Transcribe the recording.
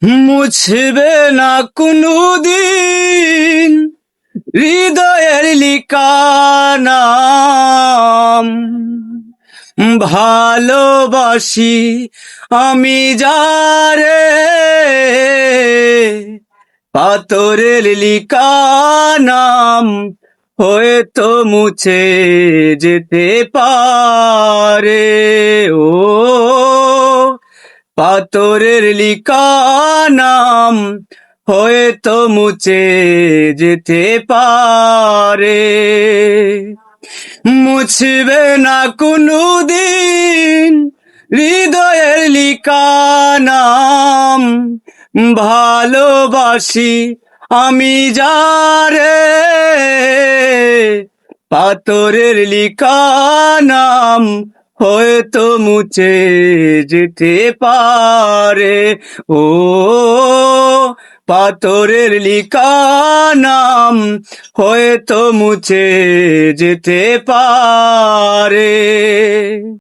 মুছবে না কোনদিন হৃদয়ের লিখা নাম। ভালোবাসি আমি যারে, পাথরের লিখা নাম হয়তো মুছে যেতে পারে। ও পাথরের লিখা নাম হয়তো মুছে যেতে পারে। মুছবে না কোনদিন হৃদয়ের লিখা নাম। ভালোবাসি আমি যারে, পাথরের লিখা নাম হয়তো মুছে যেতে পারে। ও পাথরের লিখা নাম হয়তো মুছে যেতে পারে।